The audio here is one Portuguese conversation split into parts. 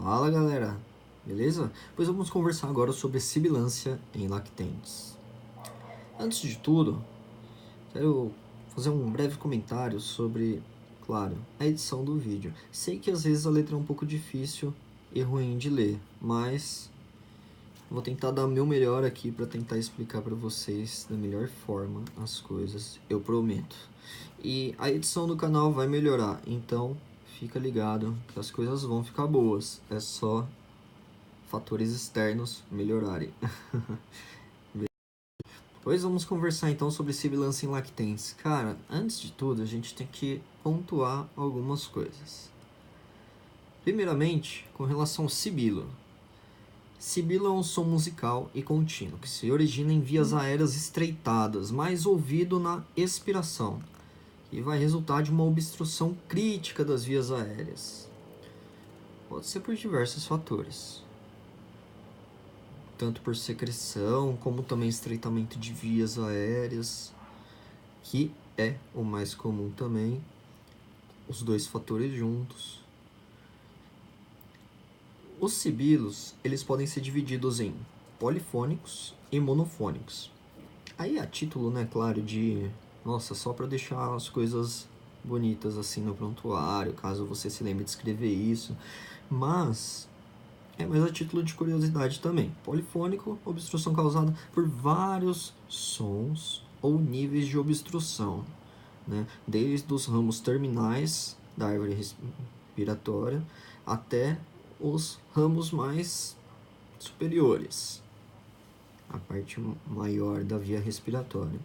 Fala galera, beleza? Pois vamos conversar agora sobre sibilância em lactentes. Antes de tudo, quero fazer um breve comentário sobre, claro, a edição do vídeo. Sei que às vezes a letra é um pouco difícil e ruim de ler, mas vou tentar dar o meu melhor aqui para tentar explicar para vocês da melhor forma as coisas, eu prometo. E a edição do canal vai melhorar, então fica ligado que as coisas vão ficar boas. É só fatores externos melhorarem. Pois vamos conversar então sobre sibilância em lactentes. Cara, antes de tudo a gente tem que pontuar algumas coisas. Primeiramente, com relação ao sibilo. Sibilo é um som musical e contínuo que se origina em vias aéreas estreitadas, mais ouvido na expiração, e vai resultar de uma obstrução crítica das vias aéreas. Pode ser por diversos fatores, tanto por secreção, como também estreitamento de vias aéreas, que é o mais comum também, os dois fatores juntos. Os sibilos, eles podem ser divididos em polifônicos e monofônicos. Aí a título, né, claro, de... Nossa, só para deixar as coisas bonitas assim no prontuário, caso você se lembre de escrever isso. Mas é mais a título de curiosidade também. Polifônico, obstrução causada por vários sons ou níveis de obstrução, né? Desde os ramos terminais da árvore respiratória até os ramos mais superiores, a parte maior da via respiratória.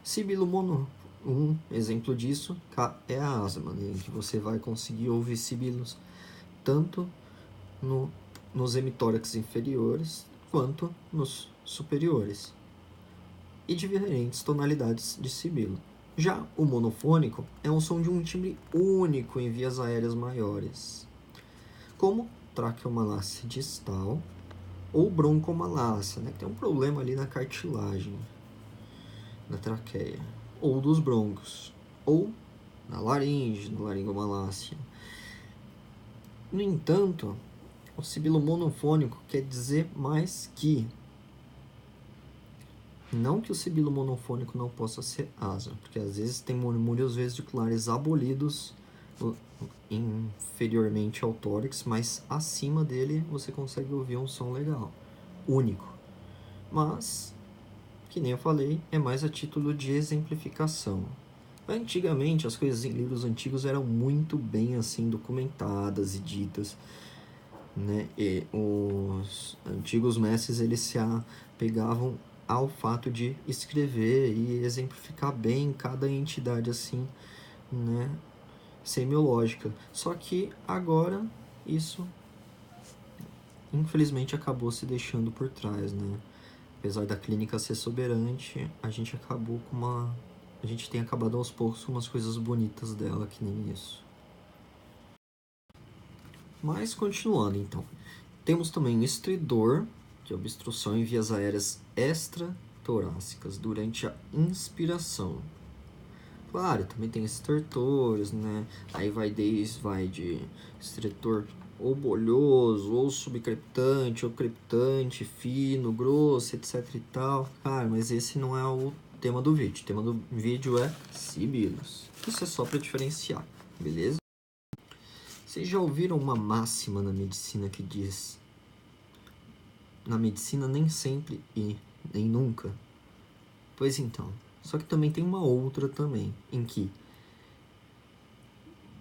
Sibilo mono, um exemplo disso é a asma, né? Que você vai conseguir ouvir sibilos tanto nos hemitórax inferiores quanto nos superiores, e diferentes tonalidades de sibilo. Já o monofônico é um som de um timbre único em vias aéreas maiores, como traqueomalácia distal ou broncomalácia, né, que tem um problema ali na cartilagem, na traqueia, ou dos broncos, ou na laringe, na laringomalácia. No entanto, o sibilo monofônico quer dizer mais que... Não que o sibilo monofônico não possa ser asma, porque às vezes tem murmúrios vesiculares abolidos inferiormente ao tórax, mas acima dele você consegue ouvir um som legal, único. Mas, que nem eu falei, é mais a título de exemplificação. Antigamente, as coisas em livros antigos eram muito bem assim documentadas e ditas, né? E os antigos mestres, eles se apegavam ao fato de escrever e exemplificar bem cada entidade assim, né, semiológica. Só que agora isso infelizmente acabou se deixando por trás, né? Apesar da clínica ser soberante, a gente tem acabado aos poucos com umas coisas bonitas dela, que nem isso. Mas continuando então, temos também o estridor, que é obstrução em vias aéreas extratorácicas durante a inspiração. Claro, também tem estertores, né? Aí vai de estertor ou bolhoso, ou subcreptante, ou creptante, fino, grosso, etc e tal. Cara, mas esse não é o tema do vídeo. O tema do vídeo é sibilos. Isso é só para diferenciar, beleza? Vocês já ouviram uma máxima na medicina que diz: na medicina nem sempre e nem nunca? Pois então, só que também tem uma outra também, em que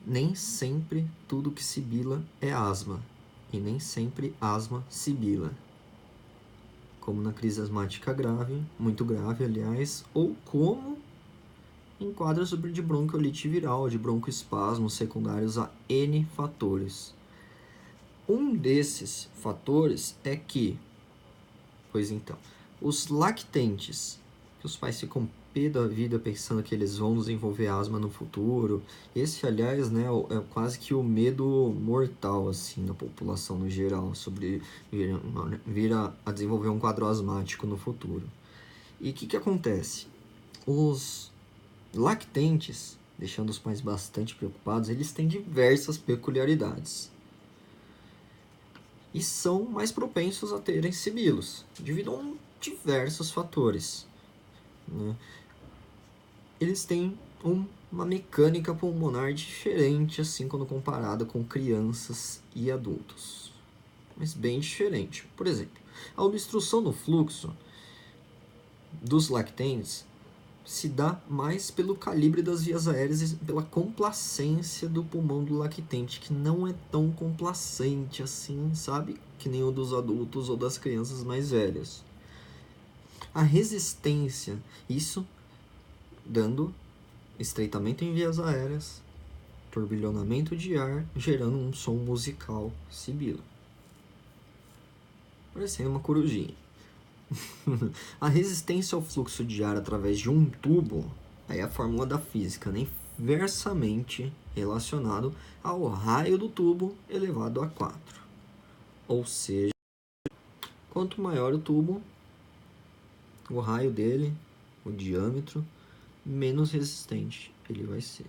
nem sempre tudo que sibila é asma, e nem sempre asma sibila. Como na crise asmática grave, muito grave, aliás, ou como em quadros de bronquiolite viral, de broncoespasmos secundários a N fatores. Um desses fatores é que, pois então, os lactentes, que os pais ficam pé da vida pensando que eles vão desenvolver asma no futuro. Esse, aliás, né, é quase que o medo mortal, assim, na população no geral, sobre vir a desenvolver um quadro asmático no futuro. E o que acontece? Os lactentes, deixando os pais bastante preocupados, eles têm diversas peculiaridades. e são mais propensos a terem sibilos, devido a diversos fatores, né? Eles têm uma mecânica pulmonar diferente, assim, quando comparada com crianças e adultos, mas bem diferente. Por exemplo, a obstrução no fluxo dos lactentes se dá mais pelo calibre das vias aéreas e pela complacência do pulmão do lactente, que não é tão complacente assim, sabe? Que nem o dos adultos ou das crianças mais velhas. A resistência, isso dando estreitamento em vias aéreas, turbilhonamento de ar, gerando um som musical sibilo. Parecendo uma corujinha. A resistência ao fluxo de ar através de um tubo é a fórmula da física, né? Inversamente relacionado ao raio do tubo elevado a 4. Ou seja, quanto maior o tubo, o raio dele, o diâmetro, menos resistente ele vai ser.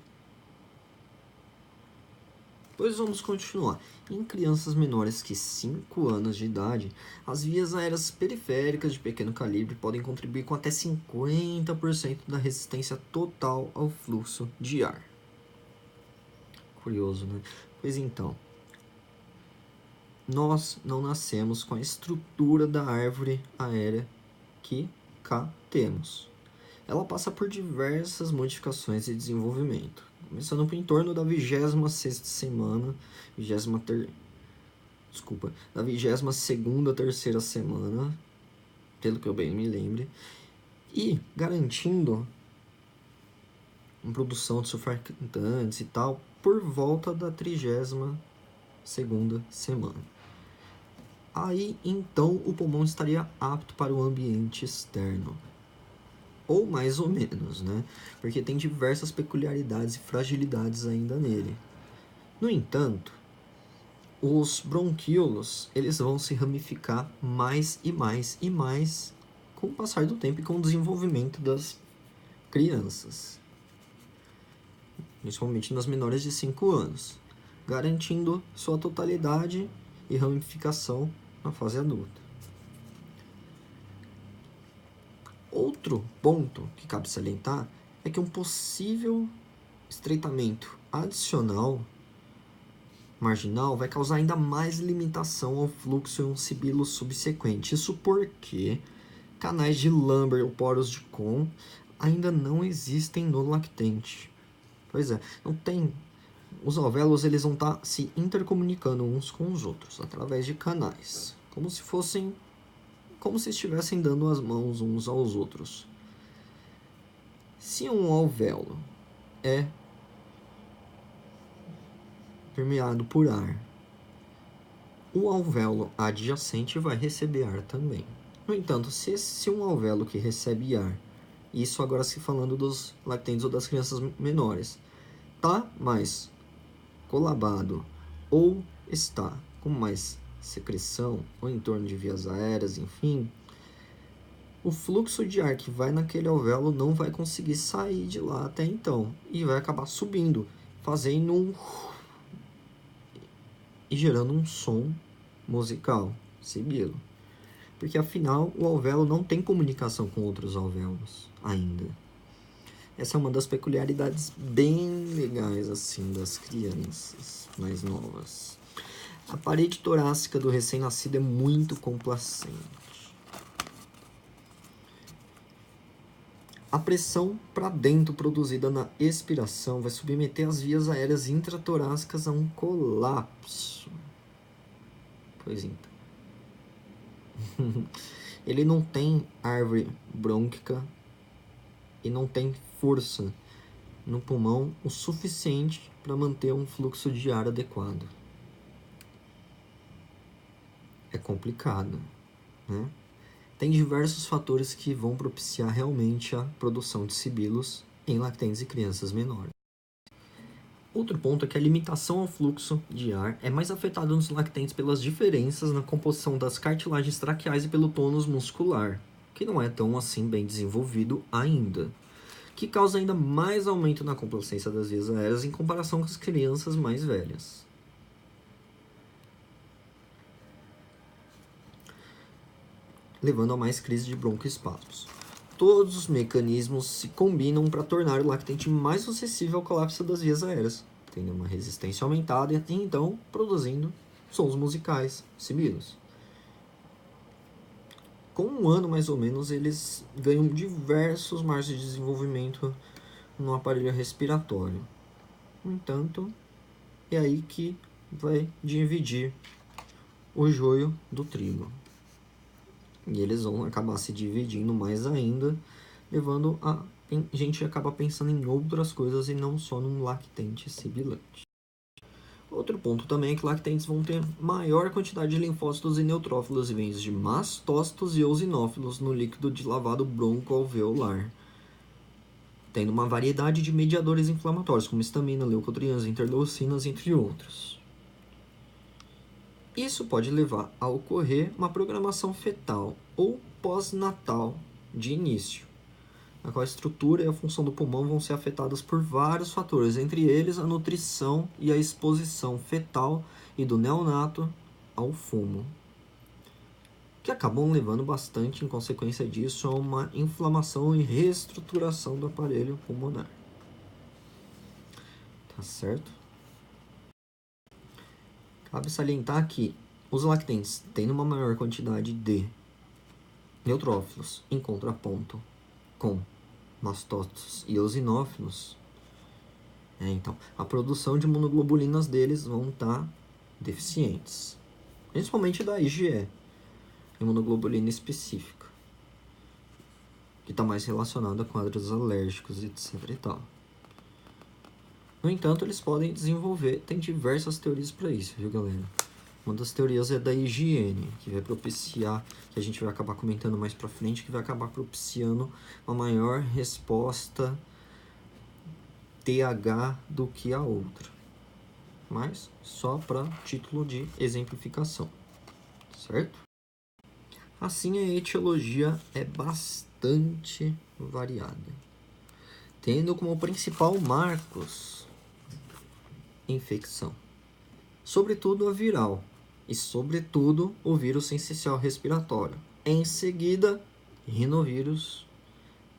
Pois vamos continuar. Em crianças menores que 5 anos de idade, as vias aéreas periféricas de pequeno calibre podem contribuir com até 50% da resistência total ao fluxo de ar. Curioso, né? Pois então, nós não nascemos com a estrutura da árvore aérea que cá temos. Ela passa por diversas modificações e desenvolvimento, começando em torno da 26ª semana, da 22ª, terceira semana, pelo que eu bem me lembre, e garantindo uma produção de surfactantes e tal por volta da 32ª semana. Aí, então, o pulmão estaria apto para o ambiente externo. Ou mais ou menos, né? Porque tem diversas peculiaridades e fragilidades ainda nele. No entanto, os bronquíolos, eles vão se ramificar mais e mais e mais com o passar do tempo e com o desenvolvimento das crianças, principalmente nas menores de 5 anos, garantindo sua totalidade e ramificação na fase adulta. Outro ponto que cabe salientar é que um possível estreitamento adicional marginal vai causar ainda mais limitação ao fluxo em um sibilo subsequente. Isso porque canais de Lambert ou poros de Kohn ainda não existem no lactente. Pois é, não tem. Os alvéolos eles vão estar se intercomunicando uns com os outros através de canais, como se estivessem dando as mãos uns aos outros. Se um alvéolo é permeado por ar, o alvéolo adjacente vai receber ar também. No entanto, se um alvéolo que recebe ar, isso agora se falando dos lactentes ou das crianças menores, está mais colabado ou está com mais secreção ou em torno de vias aéreas, enfim, o fluxo de ar que vai naquele alvéolo não vai conseguir sair de lá até então e vai acabar subindo, fazendo e gerando um som musical, sibilo. Porque afinal o alvéolo não tem comunicação com outros alvéolos ainda. Essa é uma das peculiaridades bem legais assim das crianças mais novas. A parede torácica do recém-nascido é muito complacente. A pressão para dentro produzida na expiração vai submeter as vias aéreas intratorácicas a um colapso. Pois então. Ele não tem árvore brônquica e não tem força no pulmão o suficiente para manter um fluxo de ar adequado. É complicado, né? Tem diversos fatores que vão propiciar realmente a produção de sibilos em lactentes e crianças menores. Outro ponto é que a limitação ao fluxo de ar é mais afetada nos lactentes pelas diferenças na composição das cartilagens traqueais e pelo tônus muscular, que não é tão assim bem desenvolvido ainda, que causa ainda mais aumento na complacência das vias aéreas em comparação com as crianças mais velhas. levando a mais crises de broncoespasmos. Todos os mecanismos se combinam para tornar o lactente mais suscetível ao colapso das vias aéreas, tendo uma resistência aumentada e então produzindo sons musicais, sibilos. Com um ano mais ou menos, eles ganham diversos margens de desenvolvimento no aparelho respiratório. No entanto, é aí que vai dividir o joio do trigo. E eles vão acabar se dividindo mais ainda, levando a gente acaba pensando em outras coisas e não só num lactente sibilante. Outro ponto também é que lactentes vão ter maior quantidade de linfócitos e neutrófilos vindos de mastócitos e eosinófilos no líquido de lavado broncoalveolar, tendo uma variedade de mediadores inflamatórios, como histamina, leucotrienas, interleucinas, entre outros. Isso pode levar a ocorrer uma programação fetal ou pós-natal de início, na qual a estrutura e a função do pulmão vão ser afetadas por vários fatores, entre eles a nutrição e a exposição fetal e do neonato ao fumo, que acabam levando bastante, em consequência disso, a uma inflamação e reestruturação do aparelho pulmonar. Tá certo? Cabe salientar que os lactentes, tendo uma maior quantidade de neutrófilos em contraponto com mastócitos e eosinófilos, então a produção de imunoglobulinas deles vão estar deficientes, principalmente da IgE, imunoglobulina específica, que está mais relacionada a quadros alérgicos, etc. e tal. No entanto, eles podem desenvolver, tem diversas teorias para isso, viu, galera? Uma das teorias é da higiene, que vai propiciar, que a gente vai acabar comentando mais para frente, que vai acabar propiciando uma maior resposta TH do que a outra. Mas só para título de exemplificação, certo? Assim, a etiologia é bastante variada, tendo como principal marcos infecção, sobretudo a viral, e sobretudo o vírus sensicial respiratório. Em seguida, rinovírus,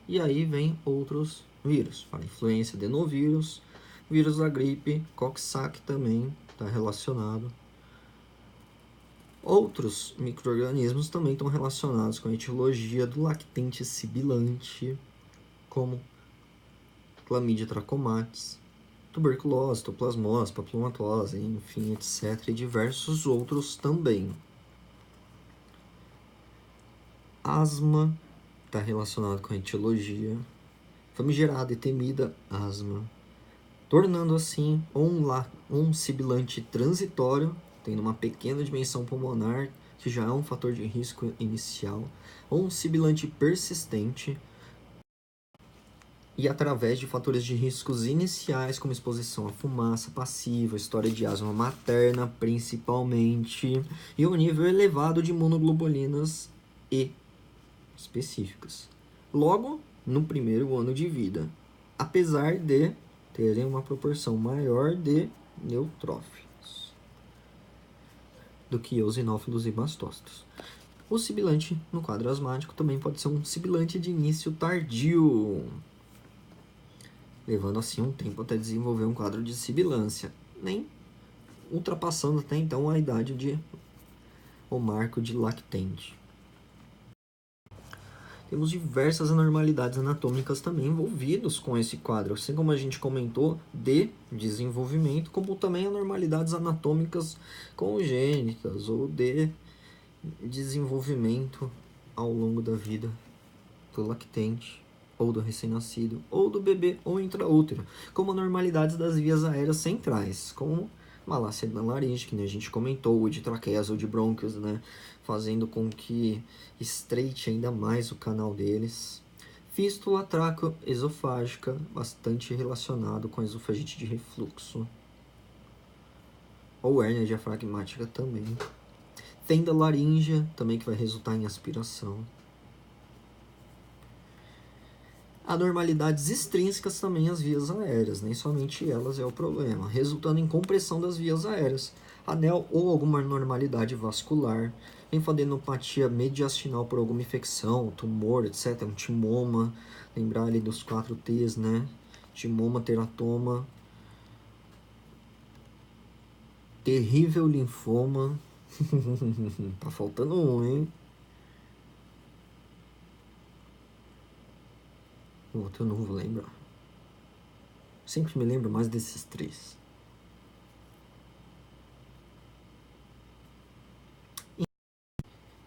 e aí vem outros vírus, para influenza, adenovírus, vírus da gripe, Coxsackie também está relacionado. Outros micro-organismos também estão relacionados com a etiologia do lactente sibilante, como Chlamydia trachomatis, tuberculose, toplasmose, papilomatose, enfim, etc. E diversos outros também. Asma está relacionado com a etiologia, famigerada e temida asma, tornando assim um sibilante transitório, tendo uma pequena dimensão pulmonar, que já é um fator de risco inicial, ou um sibilante persistente, e através de fatores de riscos iniciais, como exposição à fumaça passiva, história de asma materna, principalmente, e um nível elevado de imunoglobulinas E específicas. Logo, no primeiro ano de vida, apesar de terem uma proporção maior de neutrófilos do que eosinófilos e mastócitos. O sibilante no quadro asmático também pode ser um sibilante de início tardio, levando assim um tempo até desenvolver um quadro de sibilância, nem ultrapassando até então a idade o marco de lactente. Temos diversas anormalidades anatômicas também envolvidas com esse quadro, assim como a gente comentou de desenvolvimento, como também anormalidades anatômicas congênitas ou de desenvolvimento ao longo da vida do lactente, ou do recém-nascido, ou do bebê ou intraútero, como anormalidades das vias aéreas centrais, como malácia da laringe, que a gente comentou, ou de traqueias ou de brônquios, né, fazendo com que estreite ainda mais o canal deles. Fístula traqueoesofágica, bastante relacionado com a esofagite de refluxo, ou hérnia diafragmática também. Fenda laríngea, também que vai resultar em aspiração. Anormalidades extrínsecas também às vias aéreas, nem somente elas é o problema, resultando em compressão das vias aéreas, anel ou alguma anormalidade vascular, linfadenopatia mediastinal por alguma infecção, tumor, etc. Um timoma, lembrar ali dos 4 T's, né? Timoma, teratoma, terrível linfoma. Tá faltando um, hein? O outro eu não vou lembrar. Sempre me lembro mais desses 3.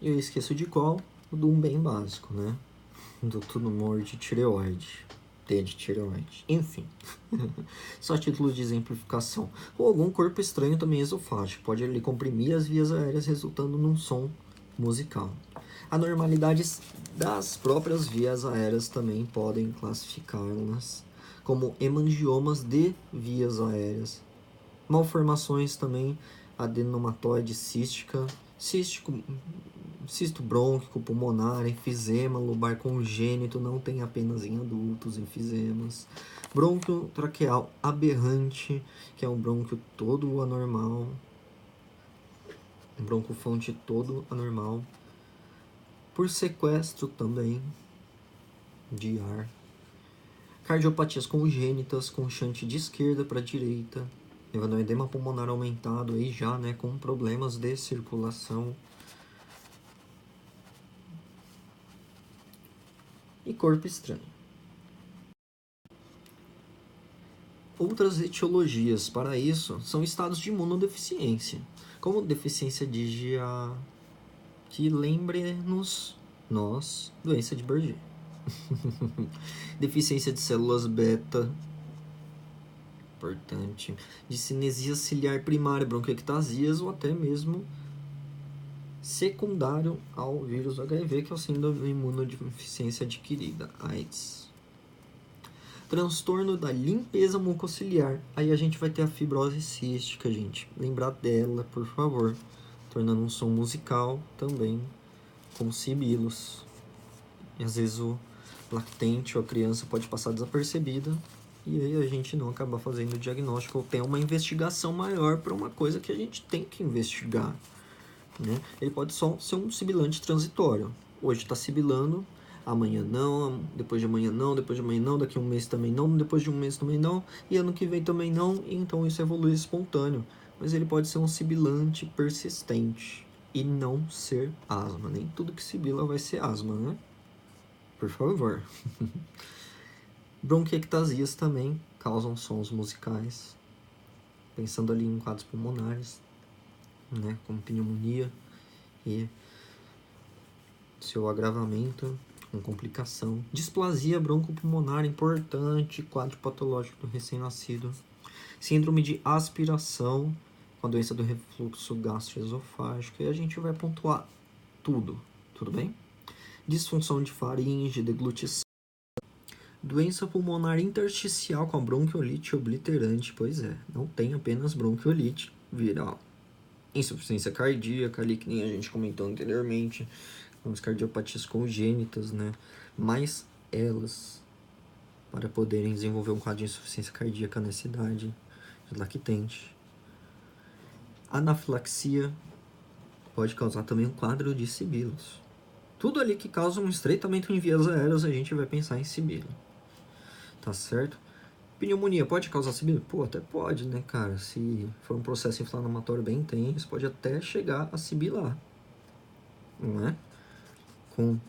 E eu esqueço de qual? O do um bem básico, né? Do tumor de tireoide. T de tireoide. Enfim. Só título de exemplificação. Ou algum corpo estranho também esofágico. Pode ali comprimir as vias aéreas, resultando num som musical. Anormalidades das próprias vias aéreas também podem classificá-las como hemangiomas de vias aéreas. Malformações também, adenomatoide cística, cisto brônquico, pulmonar, enfisema lobar congênito, não tem apenas em adultos enfisemas. Brônquio traqueal aberrante, que é um brônquio todo anormal. Um broncofonte todo anormal. Por sequestro também de ar. Cardiopatias congênitas, com shunt de esquerda para direita, levando ao edema pulmonar aumentado aí já, né, com problemas de circulação. E corpo estranho. Outras etiologias para isso são estados de imunodeficiência, como deficiência de GA, que lembre-nos nós, doença de Berger. Deficiência de células beta, importante, de cinesia ciliar primária, bronquiectasias ou até mesmo secundário ao vírus HIV, que é o síndrome imunodeficiência adquirida, AIDS. Transtorno da limpeza mucociliar. Aí a gente vai ter a fibrose cística, gente. Lembrar dela, por favor. Tornando um som musical também, como sibilos. E às vezes o lactente ou a criança pode passar desapercebida e aí a gente não acaba fazendo o diagnóstico ou tem uma investigação maior para uma coisa que a gente tem que investigar, né? Ele pode só ser um sibilante transitório. Hoje está sibilando, amanhã não, depois de amanhã não, depois de amanhã não, daqui a um mês também não, depois de um mês também não, e ano que vem também não, e então isso evolui espontâneo. Mas ele pode ser um sibilante persistente e não ser asma. Nem tudo que sibila vai ser asma, né? Por favor. Bronquiectasias também causam sons musicais, pensando ali em quadros pulmonares, né, como pneumonia e seu agravamento com complicação. Displasia broncopulmonar importante, quadro patológico do recém-nascido. Síndrome de aspiração, com a doença do refluxo gastroesofágico, e a gente vai pontuar tudo bem? Disfunção de faringe, deglutição. Doença pulmonar intersticial com a bronquiolite obliterante, pois é, não tem apenas bronquiolite viral. Insuficiência cardíaca, ali que nem a gente comentou anteriormente, com as cardiopatias congênitas, né? Mas elas, para poderem desenvolver um quadro de insuficiência cardíaca nessa idade, de lactente. Anafilaxia pode causar também um quadro de sibilos. Tudo ali que causa um estreitamento em vias aéreas, a gente vai pensar em sibilo. Tá certo? Pneumonia pode causar sibilo? Pô, até pode, né, cara? Se for um processo inflamatório bem intenso, pode até chegar a sibilar, não é? Com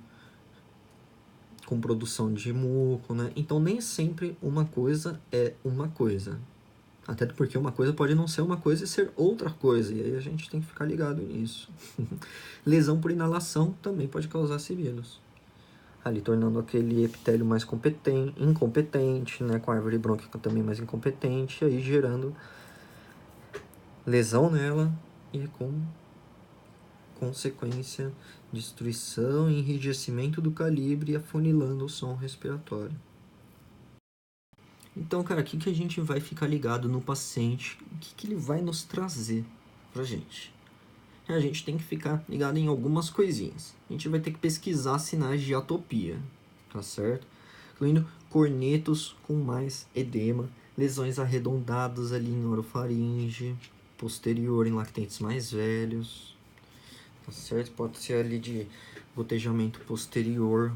produção de muco, né? Então, nem sempre uma coisa é uma coisa. Até porque uma coisa pode não ser uma coisa e ser outra coisa. E aí a gente tem que ficar ligado nisso. Lesão por inalação também pode causar sibilos. Ali tornando aquele epitélio mais incompetente, né, com a árvore brônquica também mais incompetente, e aí gerando lesão nela e com consequência destruição e enrijecimento do calibre e afunilando o som respiratório. Então, cara, o que a gente vai ficar ligado no paciente? O que ele vai nos trazer pra gente? A gente tem que ficar ligado em algumas coisinhas. A gente vai ter que pesquisar sinais de atopia, tá certo? Incluindo cornetos com mais edema, lesões arredondadas ali em orofaringe, posterior em lactentes mais velhos, tá certo? Pode ser ali de gotejamento posterior,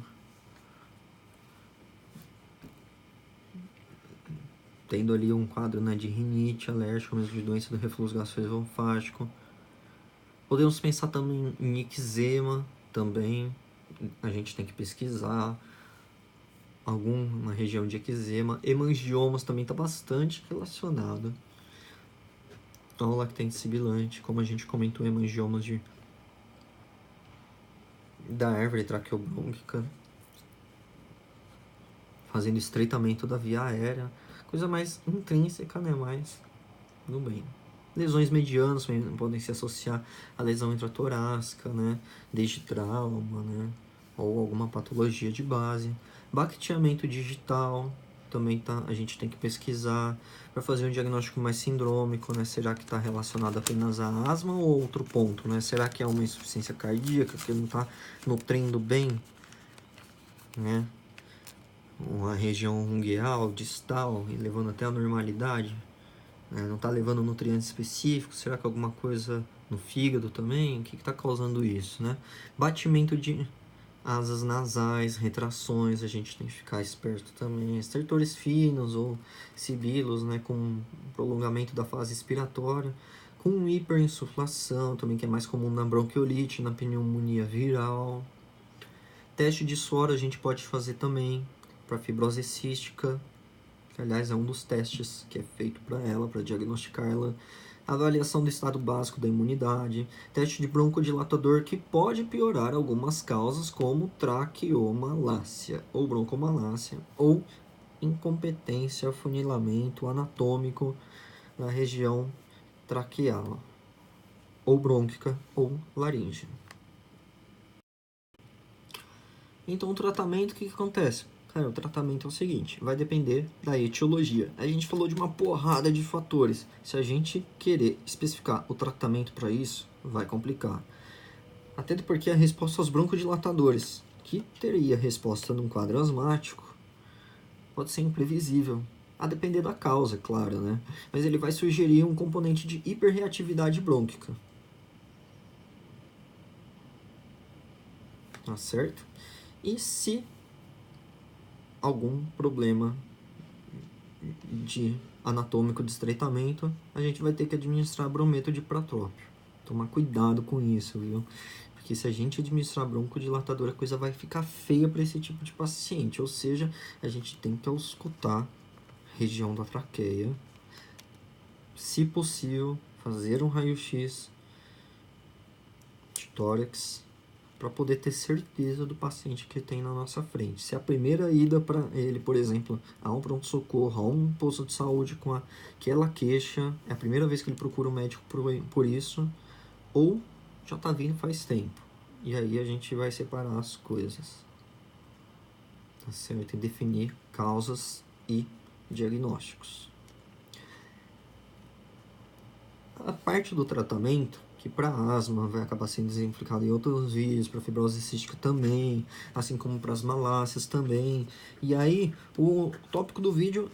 tendo ali um quadro, né, de rinite alérgica, mesmo de doença do refluxo gastroesofágico. Podemos pensar também em eczema, também a gente tem que pesquisar alguma região de eczema. Hemangiomas também está bastante relacionado ao lactente sibilante, como a gente comentou, hemangiomas da árvore traqueobrônquica, fazendo estreitamento da via aérea, coisa mais intrínseca, né, mais no bem. Lesões medianas podem se associar à lesão intratorácica, né, desde trauma, né, ou alguma patologia de base. Baqueteamento digital também a gente tem que pesquisar para fazer um diagnóstico mais sindrômico, né? Será que está relacionado apenas a asma ou outro ponto, né? Será que é uma insuficiência cardíaca que não está nutrindo bem, né? Uma região ungueal, distal, e levando até a normalidade, né? Não está levando nutrientes específicos. Será que alguma coisa no fígado também? O que está causando isso, né? Batimento de asas nasais, retrações, a gente tem que ficar esperto também. Estertores finos ou sibilos, né, com prolongamento da fase expiratória, com hiperinsuflação, também que é mais comum na bronquiolite, na pneumonia viral. Teste de suor a gente pode fazer também para fibrose cística, que aliás é um dos testes que é feito para ela, para diagnosticar ela. Avaliação do estado básico da imunidade, teste de broncodilatador que pode piorar algumas causas como traqueomalácia ou broncomalácia ou incompetência, afunilamento anatômico na região traqueal ou brônquica ou laríngea. Então o tratamento, o que acontece? Cara, o tratamento é o seguinte, vai depender da etiologia. A gente falou de uma porrada de fatores. Se a gente querer especificar o tratamento para isso, vai complicar. Até porque a resposta aos broncodilatadores, que teria resposta num quadro asmático, pode ser imprevisível. A depender da causa, claro, né? Mas ele vai sugerir um componente de hiperreatividade brônquica. Tá certo? E se algum problema de anatômico de estreitamento, a gente vai ter que administrar brometo de pratrópio. Tomar cuidado com isso, viu? Porque se a gente administrar broncodilatador, a coisa vai ficar feia para esse tipo de paciente. Ou seja, a gente tem que auscultar a região da traqueia. Se possível, fazer um raio-x de tórax para poder ter certeza do paciente que tem na nossa frente. Se a primeira ida para ele, por exemplo, a um pronto-socorro, a um posto de saúde com aquela queixa, é a primeira vez que ele procura um médico por isso, ou já está vindo faz tempo. E aí a gente vai separar as coisas. Tá certo? E definir causas e diagnósticos. A parte do tratamento, que para asma vai acabar sendo exemplificado em outros vídeos, para fibrose cística também, assim como para as malácias também. E aí, o tópico do vídeo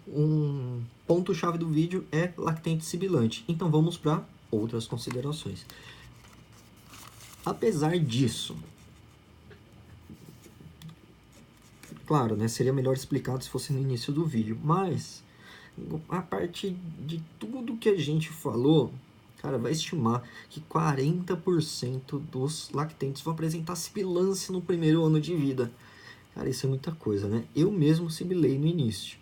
um ponto-chave do vídeo é lactente sibilante. Então vamos para outras considerações. Apesar disso, claro, né, seria melhor explicado se fosse no início do vídeo, mas a partir de tudo que a gente falou, cara, vai estimar que 40% dos lactentes vão apresentar sibilância no primeiro ano de vida. Cara, isso é muita coisa, né? Eu mesmo sibilei no início.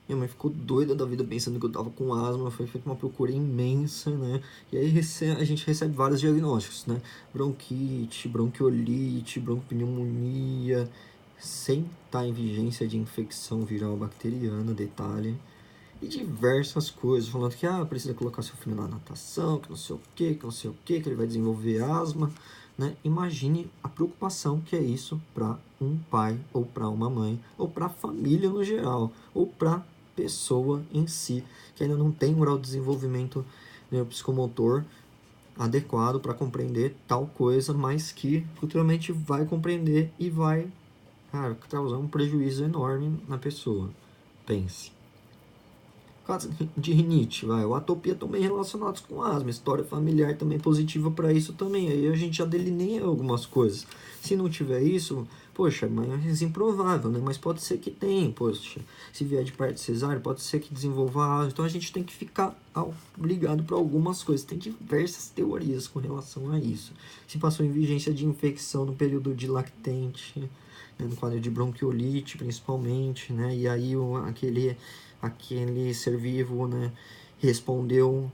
Minha mãe ficou doida da vida pensando que eu tava com asma, foi feita uma procura imensa, né? E aí a gente recebe vários diagnósticos, né? Bronquite, bronquiolite, bronquipneumonia, sem estar em vigência de infecção viral bacteriana, detalhe. E diversas coisas, falando que precisa colocar seu filho na natação, que não sei o que não sei o que ele vai desenvolver asma, né? Imagine a preocupação que é isso para um pai, ou para uma mãe, ou para a família no geral, ou para pessoa em si, que ainda não tem um grau de desenvolvimento neuropsicomotor adequado para compreender tal coisa, mas que futuramente vai compreender e vai, causar um prejuízo enorme na pessoa. Pense. Casos de rinite, vai, ou atopia também relacionados com asma, história familiar também positiva para isso também. Aí a gente já delineia algumas coisas. Se não tiver isso, poxa, mas é improvável, né? Mas pode ser que tenha, poxa, se vier de parto cesárea, pode ser que desenvolva asma. Então a gente tem que ficar ligado para algumas coisas. Tem diversas teorias com relação a isso. Se passou em vigência de infecção no período de lactente, né, no quadro de bronquiolite principalmente, né? E aí aquele ser vivo, né, respondeu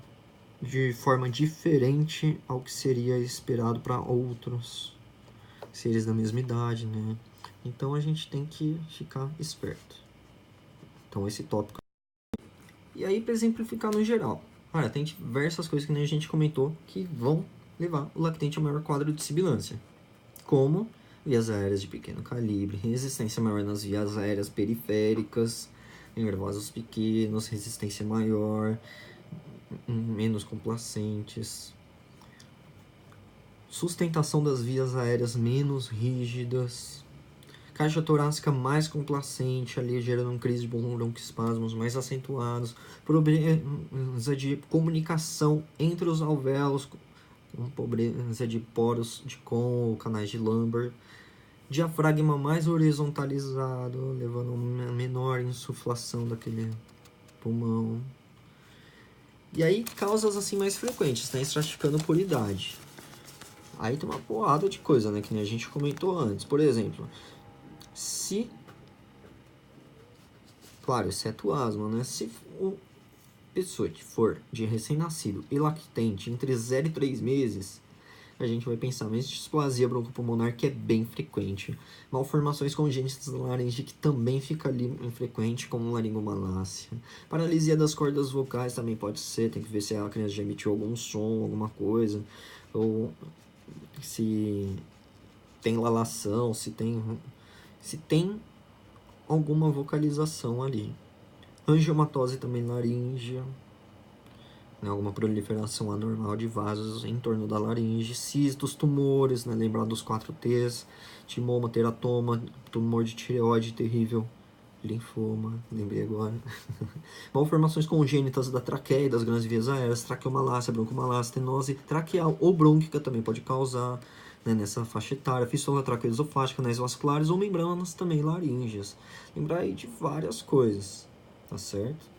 de forma diferente ao que seria esperado para outros seres da mesma idade, né? Então a gente tem que ficar esperto. Então esse tópico. E aí, para exemplificar no geral, cara, tem diversas coisas que nem a gente comentou que vão levar o lactente a maior quadro de sibilância, como vias aéreas de pequeno calibre, resistência maior nas vias aéreas periféricas, nervosos pequenos, resistência maior, menos complacentes, sustentação das vias aéreas menos rígidas, caixa torácica mais complacente, ali gerando crise de broncoespasmos mais acentuados, problemas de comunicação entre os alvéolos, problemas de poros de Kohn ou canais de Lambert, diafragma mais horizontalizado, levando a uma menor insuflação daquele pulmão. E aí, causas assim mais frequentes, né? Estratificando por idade. Aí tem uma porrada de coisa, né? Que nem a gente comentou antes. Por exemplo, se... Claro, exceto asma, né? Se o pessoa que for de recém-nascido e lactente entre 0 e 3 meses, a gente vai pensar mais displasia broncopulmonar, que é bem frequente. Malformações congênitas da laringe, que também fica ali frequente, como laringomalácia. Paralisia das cordas vocais também pode ser, tem que ver se a criança já emitiu algum som, alguma coisa, ou se tem lalação, se tem alguma vocalização ali. Angiomatose também laríngea, né, alguma proliferação anormal de vasos em torno da laringe, cistos, tumores, né, lembrar dos 4 T's, timoma, teratoma, tumor de tireoide terrível, linfoma, lembrei agora. Malformações congênitas da traqueia e das grandes vias aéreas, traqueomalácia, broncomalácia, estenose traqueal ou brônquica também pode causar, né, nessa faixa etária, fístula traqueoesofágica, nas vasculares ou membranas também laríngeas. Lembrar aí de várias coisas, tá certo?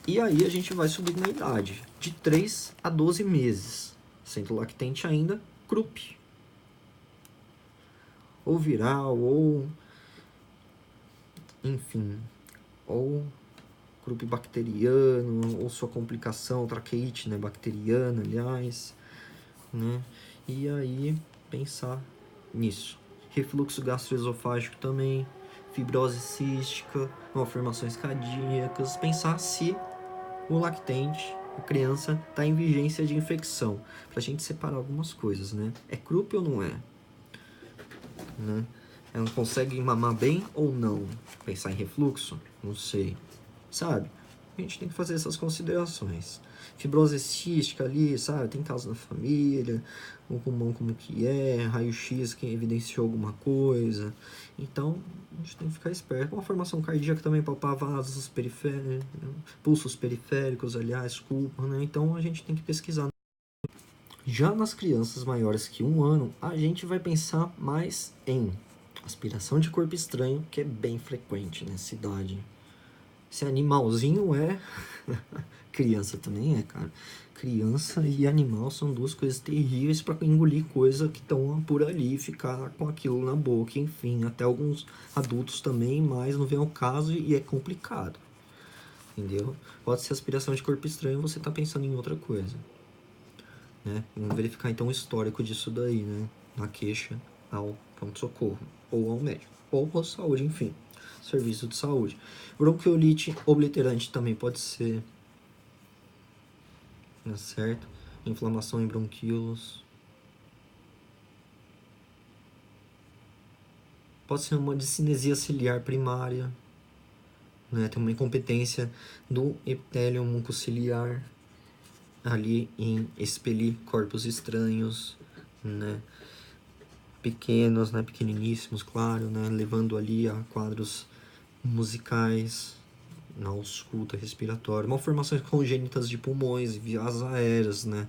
E aí a gente vai subir na idade, de 3 a 12 meses, sendo lactente ainda, CRUP. Ou viral, ou, enfim, ou CRUP bacteriano, ou sua complicação, traqueite, né, bacteriana, aliás, né? E aí pensar nisso. Refluxo gastroesofágico também, fibrose cística, malformações cardíacas, pensar se o lactente, a criança, está em vigência de infecção. Para a gente separar algumas coisas, né? É CRUP ou não é? Né? Ela consegue mamar bem ou não? Pensar em refluxo? Não sei. Sabe? A gente tem que fazer essas considerações. Fibrose cística ali, sabe? Tem causa na família, o pulmão como que é, raio-x que evidenciou alguma coisa. Então, a gente tem que ficar esperto. Uma formação cardíaca também palpar vasos periféricos, pulsos periféricos, aliás, culpa, né? Então, a gente tem que pesquisar. Já nas crianças maiores que 1 ano, a gente vai pensar mais em aspiração de corpo estranho, que é bem frequente nessa idade. Se animalzinho é, criança também é, cara. Criança e animal são duas coisas terríveis para engolir coisa que estão por ali e ficar com aquilo na boca, enfim. Até alguns adultos também, mas não vem ao caso e é complicado. Entendeu? Pode ser aspiração de corpo estranho, você tá pensando em outra coisa. Né? Vamos verificar então o histórico disso daí, né? Na queixa ao pronto-socorro, ou ao médico, ou à saúde, enfim. Serviço de saúde. Bronquiolite obliterante também pode ser, né, certo? Inflamação em bronquíolos. Pode ser uma discinesia ciliar primária, né? Tem uma incompetência do epitélio mucociliar ali em expelir corpos estranhos, né? Pequenos, né? Pequeniníssimos, claro, né? Levando ali a quadros musicais na ausculta respiratória, malformações congênitas de pulmões e vias aéreas, né?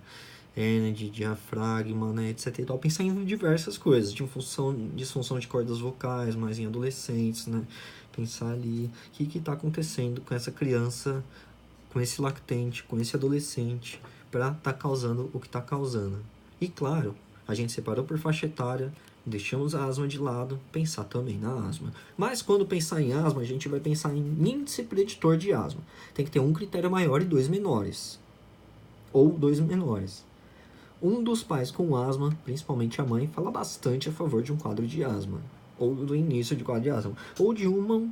Hernia de diafragma, né, etc. E tal. Pensar em diversas coisas, disfunção de cordas vocais, mas em adolescentes, né? Pensar ali o que está acontecendo com essa criança, com esse lactente, com esse adolescente, para estar causando o que está causando. E claro, a gente separou por faixa etária, deixamos a asma de lado, pensar também na asma. Mas quando pensar em asma, a gente vai pensar em índice preditor de asma. Tem que ter um critério maior e dois menores. Ou dois menores. Um dos pais com asma, principalmente a mãe, fala bastante a favor de um quadro de asma. Ou do início de quadro de asma. Ou de uma,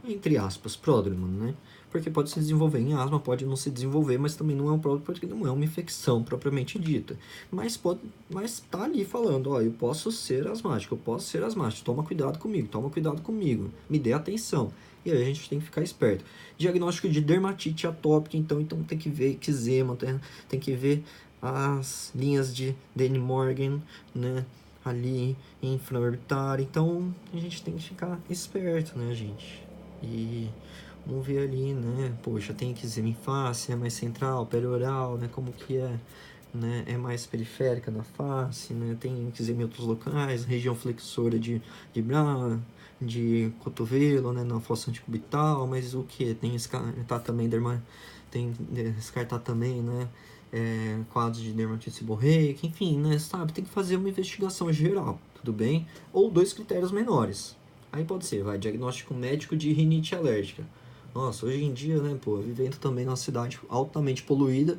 entre aspas, pródromo, né? Porque pode se desenvolver em asma, pode não se desenvolver, mas também não é um pródromo porque não é uma infecção propriamente dita. Mas tá ali falando, ó, eu posso ser asmático, toma cuidado comigo, me dê atenção. E aí a gente tem que ficar esperto. Diagnóstico de dermatite atópica, então tem que ver eczema, tem que ver as linhas de Danny Morgan, né? Ali infraorbitária. Então a gente tem que ficar esperto, né, gente? E vamos ver ali, né? Poxa, tem eczema em face, é mais central, pele oral, né? Como que é, né? É mais periférica da face, né? Tem eczema em outros locais, região flexora de braço, de cotovelo, né? Na fossa antecubital, mas o que? Tem descartar também, descartar também, né? Quadros de dermatite seborreica, enfim, né? Sabe? Tem que fazer uma investigação geral, tudo bem? Ou dois critérios menores. Aí pode ser, diagnóstico médico de rinite alérgica. Nossa, hoje em dia, né, pô, vivendo também numa cidade altamente poluída,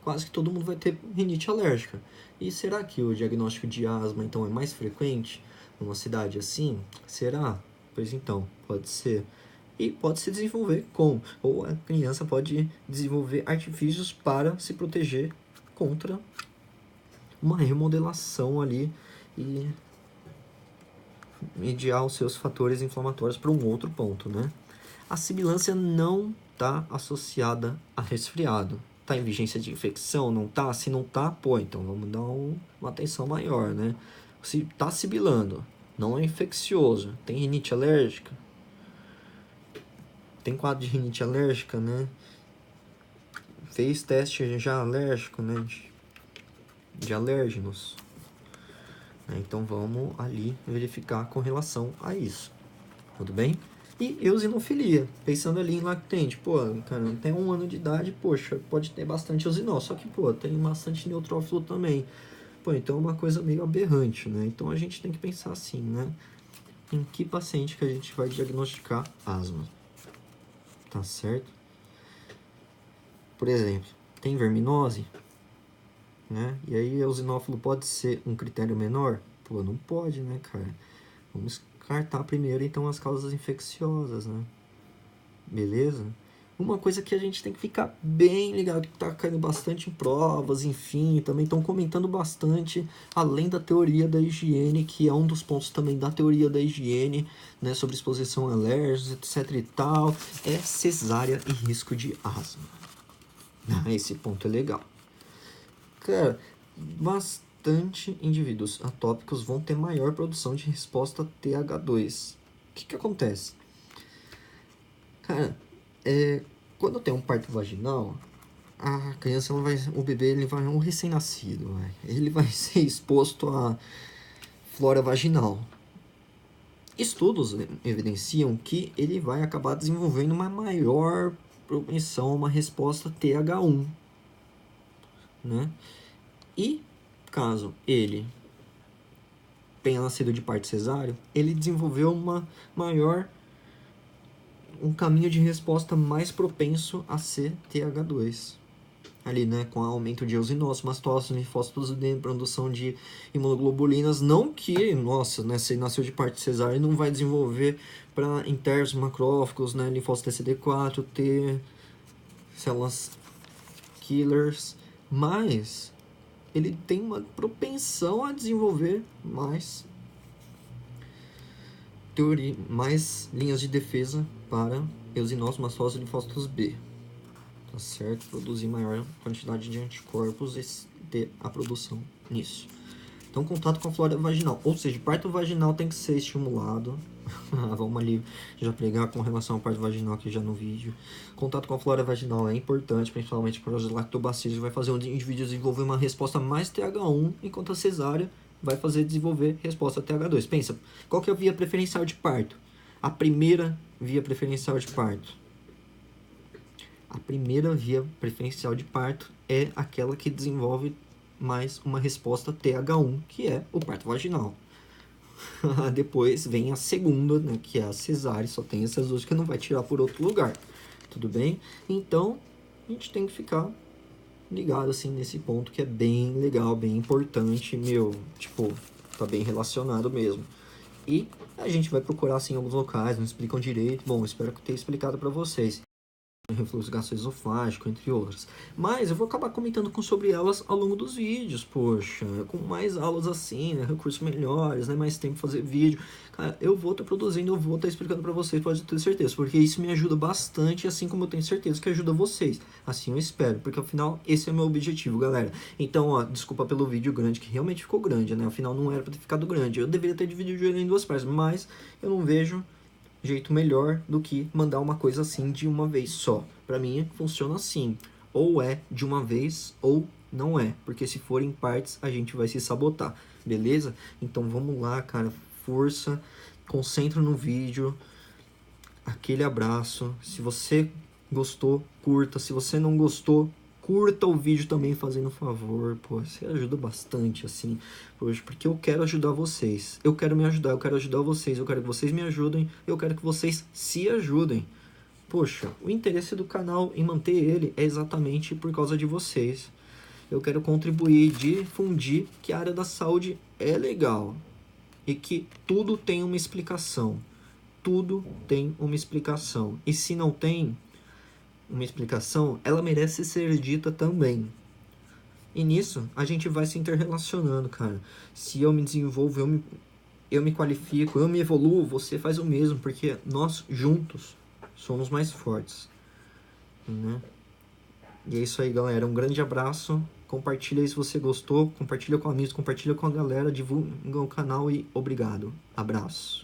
quase que todo mundo vai ter rinite alérgica. E será que o diagnóstico de asma, então, é mais frequente numa cidade assim? Será? Pois então, pode ser. E pode se desenvolver ou a criança pode desenvolver artifícios para se proteger contra uma remodelação ali e mediar os seus fatores inflamatórios para um outro ponto, né? A sibilância não está associada a resfriado. Está em vigência de infecção? Não está? Se não está, pô, então vamos dar uma atenção maior, né? Se está sibilando, não é infeccioso, tem rinite alérgica, tem quadro de rinite alérgica, né? Fez teste já alérgico, né? De alérgenos. Então vamos ali verificar com relação a isso. Tudo bem? E eosinofilia, pensando ali em lactente, pô, cara, até 1 ano de idade, poxa, pode ter bastante eosinol, só que, pô, tem bastante neutrófilo também. Pô, então é uma coisa meio aberrante, né? Então a gente tem que pensar assim, né? Em que paciente que a gente vai diagnosticar asma, tá certo? Por exemplo, tem verminose, né? E aí eosinófilo pode ser um critério menor? Pô, não pode, né, cara? Vamos descartar primeiro, então, as causas infecciosas, né? Beleza? Uma coisa que a gente tem que ficar bem ligado, que tá caindo bastante em provas, enfim, também estão comentando bastante, além da teoria da higiene, que é um dos pontos também da teoria da higiene, né, sobre exposição a alérgicos, etc e tal, é cesárea e risco de asma. Esse ponto é legal. Cara, bastante indivíduos atópicos vão ter maior produção de resposta TH2. O que acontece? Cara, quando tem um parto vaginal, a criança, o bebê, ele vai, um recém-nascido, ele vai ser exposto à flora vaginal. Estudos evidenciam que ele vai acabar desenvolvendo uma maior propensão a uma resposta TH1, né? E caso ele tenha nascido de parto cesáreo, ele desenvolveu um caminho de resposta mais propenso a ser TH2. Ali, né, com aumento de eosinose, mastócito, linfócitos de produção de imunoglobulinas. Não que, nossa, né, se nasceu de parto cesáreo, não vai desenvolver para intércios macrófagos, né, linfócito TCD4, T, células killers, mas ele tem uma propensão a desenvolver mais linhas de defesa para eosinose, mastócito e linfócitos B. Tá certo? Produzir maior quantidade de anticorpos e ter a produção nisso. Então, contato com a flora vaginal, ou seja, parto vaginal tem que ser estimulado. Vamos ali já pregar com relação ao parto vaginal aqui já no vídeo. Contato com a flora vaginal é importante, principalmente para os lactobacilos, vai fazer o indivíduo desenvolver uma resposta mais TH1, enquanto a cesárea vai fazer desenvolver resposta TH2. Pensa, qual que é a via preferencial de parto? A primeira via preferencial de parto. A primeira via preferencial de parto é aquela que desenvolve mais uma resposta TH1, que é o parto vaginal. Depois vem a segunda, né, que é a cesárea, só tem essas duas que não vai tirar por outro lugar. Tudo bem? Então, a gente tem que ficar ligado, assim, nesse ponto que é bem legal, bem importante, meu, tipo, tá bem relacionado mesmo. E a gente vai procurar, assim, alguns locais, não explicam direito. Bom, espero que eu tenha explicado para vocês. Refluxo gastroesofágico, entre outras. Mas eu vou acabar comentando sobre elas ao longo dos vídeos, poxa, com mais aulas assim, né, recursos melhores, né, mais tempo pra fazer vídeo. Cara, eu vou estar produzindo, eu vou estar explicando pra vocês, pode ter certeza, porque isso me ajuda bastante, assim como eu tenho certeza que ajuda vocês. Assim eu espero, porque afinal esse é o meu objetivo, galera. Então, ó, desculpa pelo vídeo grande, que realmente ficou grande, né, afinal não era pra ter ficado grande. Eu deveria ter dividido ele em duas partes, mas eu não vejo jeito melhor do que mandar uma coisa assim de uma vez só. Pra mim funciona assim, ou é de uma vez ou não é, porque se for em partes a gente vai se sabotar, beleza? Então vamos lá, cara, força, concentra no vídeo, aquele abraço. Se você gostou, curta, se você não gostou, curta o vídeo também, fazendo um favor, pô, você ajuda bastante, assim, poxa, porque eu quero ajudar vocês, eu quero me ajudar, eu quero ajudar vocês, eu quero que vocês me ajudem, eu quero que vocês se ajudem. Poxa, o interesse do canal em manter ele é exatamente por causa de vocês. Eu quero contribuir, difundir que a área da saúde é legal e que tudo tem uma explicação. Tudo tem uma explicação. E se não tem uma explicação, ela merece ser dita também. E nisso, a gente vai se interrelacionando, cara. Se eu me desenvolvo, eu me qualifico, eu me evoluo, você faz o mesmo, porque nós juntos somos mais fortes, né? E é isso aí, galera. Um grande abraço. Compartilha aí se você gostou. Compartilha com amigos, compartilha com a galera. Divulga o canal e obrigado. Abraço.